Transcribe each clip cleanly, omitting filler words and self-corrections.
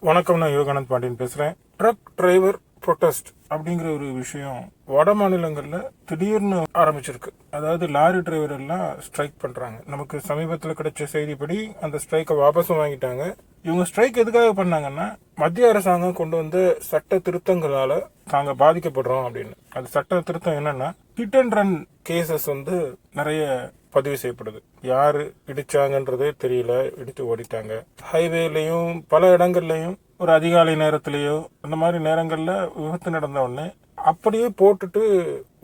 வணக்கம், நான் யோகானந்த் பாண்டியன் பேசுகிறேன். ட்ரக் டிரைவர் ப்ரொட்டஸ்ட் அப்படிங்கிற ஒரு விஷயம் வட மாநிலங்களில் திடீர்னு ஆரம்பிச்சிருக்கு. அதாவது லாரி டிரைவர் எல்லாம் ஸ்ட்ரைக் பண்ணுறாங்க. நமக்கு சமீபத்தில் கிடைச்ச செய்திப்படி அந்த ஸ்ட்ரைக்கை வாபஸும் வாங்கிட்டாங்க. இவங்க ஸ்ட்ரைக் எதுக்காக பண்ணாங்கன்னா, மத்திய அரசாங்கம் கொண்டு வந்த சட்ட திருத்தங்களால தாங்க பாதிக்கப்படுறோம் அப்படின்னு. அது சட்ட திருத்தம் என்னன்னா, ஹிட் அண்ட் ரன் கேசஸ் நிறைய பதிவு செய்யப்படுது. யாரு இடிச்சாங்கன்றதே தெரியல, இடித்து ஓடிட்டாங்க. ஹைவேலையும் பல இடங்கள்லயும் ஒரு அதிகாலை நேரத்திலேயோ அந்த மாதிரி நேரங்கள்ல விபத்து நடந்த உடனே அப்படியே போட்டுட்டு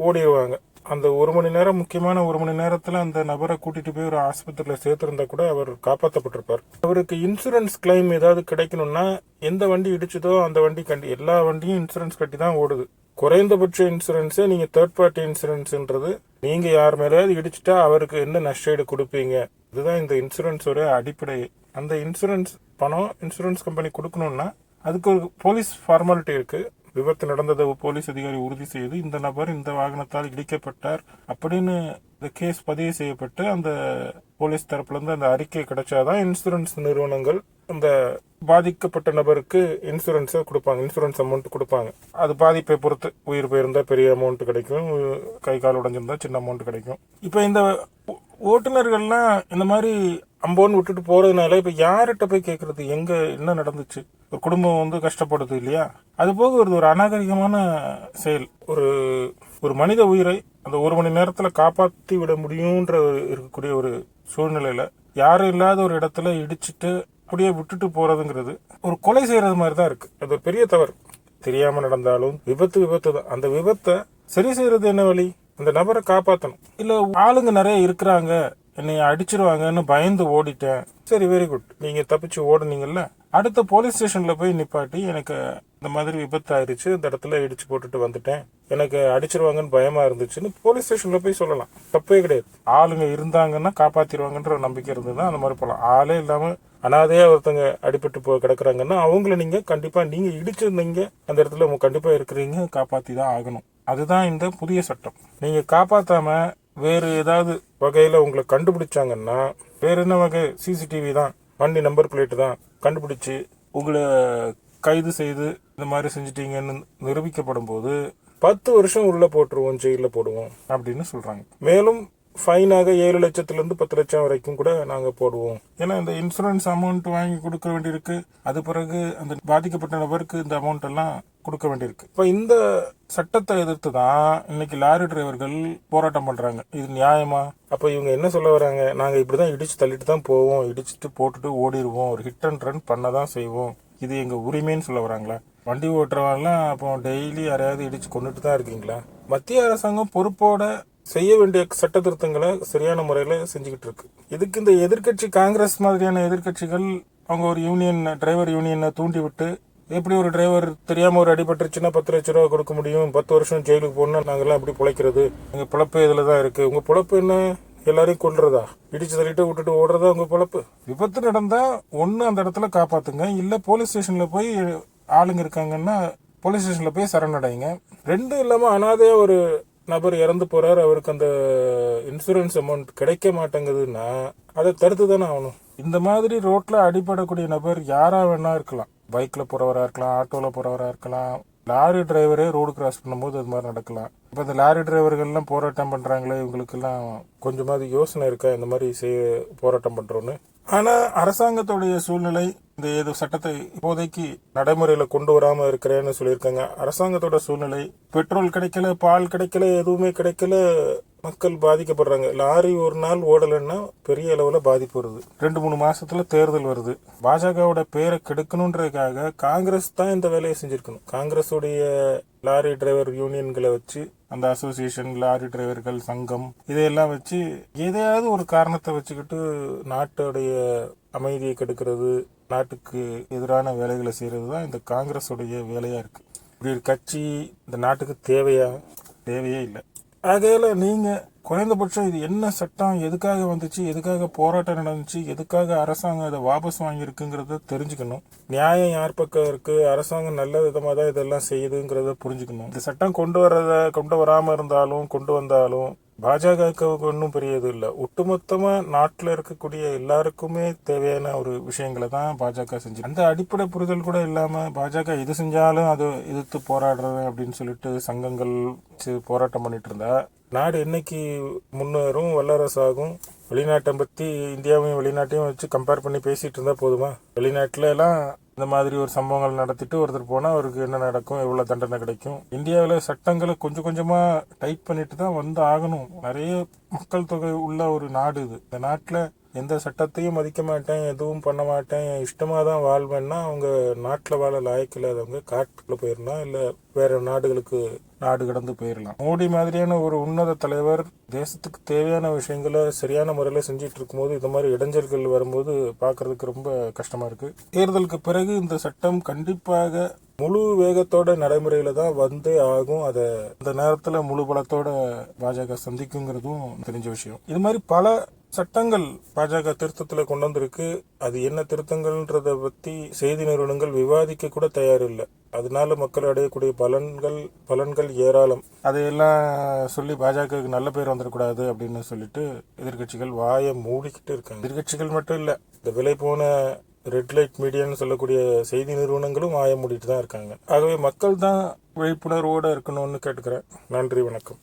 ஓடிடுவாங்க. அந்த 1 மணி நேரம், முக்கியமான 1 மணி நேரத்துல அந்த நபரை கூட்டிட்டு போய் ஒரு ஆஸ்பத்திரியில சேர்த்திருந்தா கூட அவர் காப்பாற்றப்பட்டிருப்பார். அவருக்கு இன்சூரன்ஸ் கிளைம் ஏதாவது கிடைக்கணும்னா எந்த வண்டி இடிச்சதோ அந்த வண்டி எல்லா வண்டியும் இன்சூரன்ஸ் கட்டி தான் ஓடுது. குறைந்தபட்ச இன்சூரன்ஸே நீங்க தேர்ட் பார்ட்டி இன்சூரன்ஸ்ன்றது, நீங்க யார் மேலேயாவது இடிச்சுட்டா அவருக்கு என்ன நஷ்டஈடு கொடுப்பீங்க, இதுதான் இந்த இன்சூரன்ஸோட அடிப்படை. அந்த இன்சூரன்ஸ் பணம் இன்சூரன்ஸ் கம்பெனி கொடுக்கணும்னா அதுக்கு ஒரு போலீஸ் ஃபார்மாலிட்டி இருக்கு. விபத்து நடந்ததை போலீஸ் அதிகாரி உறுதி செய்து இந்த நபர் இந்த வாகனத்தால் இடிக்கப்பட்டார் அப்படின்னு இந்த கேஸ் பதிவு செய்யப்பட்டு அந்த போலீஸ் தரப்புல இருந்து அந்த அறிக்கை கிடைச்சாதான் இன்சூரன்ஸ் நிறுவனங்கள் அந்த பாதிக்கப்பட்ட நபருக்கு இன்சூரன்ஸை கொடுப்பாங்க, இன்சூரன்ஸ் அமௌண்ட் கொடுப்பாங்க. அது பாதிப்பை பொறுத்து, உயிர் போயிருந்தா பெரிய அமௌண்ட் கிடைக்கும், கை கால் உடஞ்சிருந்தா சின்ன அமௌண்ட் கிடைக்கும். இப்போ இந்த ஓட்டுநர்கள்லாம் இந்த மாதிரி அம்போன்னு விட்டுட்டு போறதுனால இப்ப யார்கிட்ட போய் கேட்கறது, எங்க என்ன நடந்துச்சு? ஒரு குடும்பம் கஷ்டப்படுது இல்லையா? அது போக ஒரு அநாகரிகமான செயல். ஒரு மனித உயிரை அந்த 1 மணி நேரத்துல காப்பாற்றி விட முடியும்ன்ற இருக்கக்கூடிய ஒரு சூழ்நிலையில யாரும் இல்லாத ஒரு இடத்துல இடிச்சிட்டு அப்படியே விட்டுட்டு போறதுங்கிறது ஒரு கொலை செய்யறது மாதிரி தான் இருக்கு. அது ஒரு பெரிய தவறு. தெரியாம நடந்தாலும் விபத்து தான். அந்த விபத்தை சரி செய்யறது என்ன வழி? அந்த நபரை காப்பாற்றணும். இல்ல ஆளுங்க நிறைய இருக்கிறாங்க, என்னை அடிச்சிருவாங்கன்னு பயந்து ஓடிட்டேன், சரி, வெரி குட், நீங்க தப்பிச்சு ஓடுனீங்கல்ல, அடுத்த போலீஸ் ஸ்டேஷன்ல போய் நிப்பாட்டி, எனக்கு இந்த மாதிரி விபத்து ஆயிடுச்சு, இந்த இடத்துல இடிச்சு போட்டுட்டு வந்துட்டேன், எனக்கு அடிச்சிருவாங்கன்னு பயமா இருந்துச்சுன்னு போலீஸ் ஸ்டேஷன்ல போய் சொல்லலாம். தப்பே கிடையாது. ஆளுங்க இருந்தாங்கன்னா காப்பாத்திடுவாங்கன்ற நம்பிக்கை இருந்ததுன்னா அந்த மாதிரி போகலாம். ஆளே இல்லாம அனாதையா ஒருத்தங்க அடிபட்டு கிடக்குறாங்கன்னா அவங்கள நீங்க கண்டிப்பா, நீங்க இடிச்சிருந்தீங்க அந்த இடத்துல கண்டிப்பா இருக்கிறீங்க, காப்பாத்தி தான் ஆகணும். அதுதான் இந்த புதிய சட்டம். நீங்க காப்பாத்தாம வேறு ஏதாவது வகையில உங்களை கண்டுபிடிச்சாங்கன்னா, வேற என்ன வகை? சிசிடிவி தான், வண்டி நம்பர் பிளேட் தான் கண்டுபிடிச்சு உங்களை கைது செய்து இந்த மாதிரி செஞ்சிட்டீங்கன்னு நிரூபிக்கப்படும் போது 10 வருஷம் உள்ள போட்டுருவோம், ஜெயில போடுவோம் அப்படின்னு சொல்றாங்க. மேலும் ஃபைனாக 7 லட்சத்திலிருந்து 10 லட்சம் வரைக்கும் கூட நாங்க போடுவோம். ஏன்னா இந்த இன்சூரன்ஸ் அமௌண்ட் வாங்கி கொடுக்க வேண்டியிருக்கு. அது பிறகு அந்த பாதிக்கப்பட்ட நபருக்கு இந்த அமௌண்ட் எல்லாம் கொடுக்க வேண்டியிருக்கு. இப்ப இந்த சட்டத்தை எதிர்த்து தான் இன்னைக்கு லாரி டிரைவர்கள் போராட்டம் பண்றாங்க. இது நியாயமா? அப்ப இவங்க என்ன சொல்ல வராங்க? நாங்க இப்படிதான் இடிச்சு தள்ளிட்டு தான் போவோம், இடிச்சுட்டு போட்டுட்டு ஓடிடுவோம், ஒரு ஹிட் அண்ட் ரன் பண்ணதான் செய்வோம், இது எங்க உரிமைன்னு சொல்ல வராங்களா? வண்டி ஓட்டுறவங்கலாம் அப்போ டெய்லி யாரையாவது இடிச்சு கொண்டுட்டு தான் இருக்கீங்களா? மத்திய அரசாங்கம் பொறுப்போட செய்ய வேண்டிய சட்ட திருத்தங்களை சரியான முறையில செஞ்சுக்கிட்டு இருக்கு. இதுக்கு இந்த எதிர்கட்சி காங்கிரஸ் மாதிரியான எதிர்கட்சிகள் அவங்க ஒரு டிரைவர் யூனியனை தூண்டி விட்டு, எப்படி ஒரு டிரைவர் தெரியாம ஒரு அடிபட்டுருச்சுன்னா 10 லட்சம் ரூபா கொடுக்க முடியும், 10 வருஷம் ஜெயிலுக்கு போகணும், நாங்கெல்லாம் அப்படி பிழைக்கிறது, எங்க பிழப்பு இதுலதான் இருக்கு. உங்க பிழப்பு என்ன? எல்லாரையும் கொள்றதா? இடிச்சு தள்ளிட்டு விட்டுட்டு ஓடுறதா உங்க பிழப்பு? விபத்து நடந்தா ஒண்ணு அந்த இடத்துல காப்பாத்துங்க, இல்ல போலீஸ் ஸ்டேஷன்ல போய் ஆளுங்க இருக்காங்கன்னா போலீஸ் ஸ்டேஷன்ல போய் சரணடைங்க. ரெண்டும் இல்லாம அனாதையா ஒரு நபர் இறந்து போறாரு, அவருக்கு அந்த இன்சூரன்ஸ் அமௌண்ட் கிடைக்க மாட்டேங்குதுன்னா அதை தடுத்து தானே ஆகணும். இந்த மாதிரி ரோட்ல அடிபடக்கூடிய நபர் யாரா வேணா இருக்கலாம். பைக்ல போறவரா இருக்கலாம், ஆட்டோல போறவரா இருக்கலாம், லாரி டிரைவரே ரோடு கிராஸ் பண்ணும்போது அது மாதிரி நடக்கலாம். இப்ப இந்த லாரி டிரைவர்கள்லாம் போராட்டம் பண்றாங்களே, இவங்களுக்கு எல்லாம் கொஞ்சமாவது யோசனை இருக்கா இந்த மாதிரி போராட்டம் பண்றோன்னு? ஆனா அரசாங்கத்துடைய சூழ்நிலை இந்த ஏதோ சட்டத்தை இப்போதைக்கு நடைமுறையில கொண்டு வராம இருக்கிறேன்னு சொல்லியிருக்காங்க. அரசாங்கத்தோட சூழ்நிலை, பெட்ரோல் கிடைக்கல, பால் கிடைக்கல, எதுவுமே கிடைக்கல, மக்கள் பாதிக்கப்படுறாங்க. லாரி ஒரு நாள் ஓடலைன்னா பெரிய அளவுல பாதிப்பு வருது. 2-3 மாசத்துல தேர்தல் வருது. பாஜகவோட பேரை கெடுக்கணுன்றதுக்காக காங்கிரஸ் தான் இந்த வேலையை செஞ்சிருக்கணும். காங்கிரஸுடைய லாரி டிரைவர் யூனியன்களை வச்சு, அந்த அசோசியேஷன், லாரி டிரைவர்கள் சங்கம், இதையெல்லாம் வச்சு எதையாவது ஒரு காரணத்தை வச்சுக்கிட்டு நாட்டுடைய அமைதியை கெடுக்கிறது, நாட்டுக்கு எதிரான வேலைகளை செய்யறது தான் இந்த காங்கிரஸுடைய வேலையா இருக்கு. இப்படி ஒரு கட்சி இந்த நாட்டுக்கு தேவையா? தேவையே இல்லை. ஆகையால நீங்க குறைந்தபட்சம் இது என்ன சட்டம், எதுக்காக வந்துச்சு, எதுக்காக போராட்டம் நடந்துச்சு, எதுக்காக அரசாங்கம் இதை வாபஸ் வாங்கியிருக்குங்கிறத தெரிஞ்சுக்கணும். நியாயம் யார் பக்கம் இருக்கு, அரசாங்கம் நல்ல விதமா தான் இதெல்லாம் செய்யுதுங்கிறத புரிஞ்சுக்கணும். இந்த சட்டம் கொண்டு வராம இருந்தாலும் கொண்டு வந்தாலும் பாஜகவுக்கு ஒன்றும் பெரிய இது இல்லை. ஒட்டுமொத்தமா நாட்டில் இருக்கக்கூடிய எல்லாருக்குமே தேவையான ஒரு விஷயங்களை தான் பாஜக செஞ்சு, அந்த அடிப்படை புரிதல் கூட இல்லாம பாஜக எது செஞ்சாலும் அதை எதிர்த்து போராடுறது அப்படின்னு சொல்லிட்டு சங்கங்கள் போராட்டம் பண்ணிட்டு இருந்தா நாடு என்னைக்கு முன்னேறும், வல்லரசாகும்? வெளிநாட்டை பத்தி இந்தியாவையும் வெளிநாட்டையும் வச்சு கம்பேர் பண்ணி பேசிட்டு இருந்தா போதுமா? வெளிநாட்டுல எல்லாம் இந்த மாதிரி ஒரு சம்பவங்கள் நடத்திட்டு ஒருத்தர் போனா அவருக்கு என்ன நடக்கும், எவ்வளவு தண்டனை கிடைக்கும்? இந்தியாவில் சட்டங்களை கொஞ்சம் கொஞ்சமா டைட் பண்ணிட்டு தான் வந்து ஆகணும். நிறைய மக்கள் தொகை உள்ள ஒரு நாடு இது. இந்த நாட்டில் எந்த சட்டத்தையும் மதிக்க மாட்டேன், எதுவும் பண்ண மாட்டேன், இஷ்டமாக தான் வாழ்வேன்னா அவங்க நாட்டில் வாழ லாயக்கு இல்லாதவங்க காட்டுக்குள்ள போயிடலாம், இல்லை வேற நாடுகளுக்கு நாடு கடந்து போயிடலாம். மோடி மாதிரியான ஒரு உன்னத தலைவர் தேசத்துக்கு தேவையான விஷயங்களை சரியான முறையில் செஞ்சிட்டு இருக்கும்போது இந்த மாதிரி இடைஞ்சல்கள் வரும்போது பார்க்கறதுக்கு ரொம்ப கஷ்டமா இருக்கு. தேர்தலுக்கு பிறகு இந்த சட்டம் கண்டிப்பாக முழு வேகத்தோட நடைமுறையில தான் வந்தே ஆகும். அதை இந்த நேரத்துல முழு பலத்தோட பாஜக சந்திக்குங்கிறதும் தெரிஞ்ச விஷயம். இது மாதிரி பல சட்டங்கள் பாஜக திருத்தத்துல கொண்டு வந்திருக்கு. அது என்ன திருத்தங்கள்ன்றத பத்தி செய்தி நிறுவனங்கள் விவாதிக்க கூட தயார் இல்லை. அதனால மக்கள் அடையக்கூடிய பலன்கள் ஏராளம். அதையெல்லாம் சொல்லி பாஜகவுக்கு நல்ல பேர் வந்துடக்கூடாது அப்படின்னு சொல்லிட்டு எதிர்கட்சிகள் வாயை மூடிக்கிட்டு இருக்காங்க. எதிர்கட்சிகள் மட்டும் இல்ல, இந்த விலை போன ரெட் லைட் மீடியான்னு சொல்லக்கூடிய செய்தி நிறுவனங்களும் வாய மூடிட்டு தான் இருக்காங்க. ஆகவே மக்கள் தான் விழிப்புணர்வோடு இருக்கணும்னு கேட்டுக்கிறேன். நன்றி, வணக்கம்.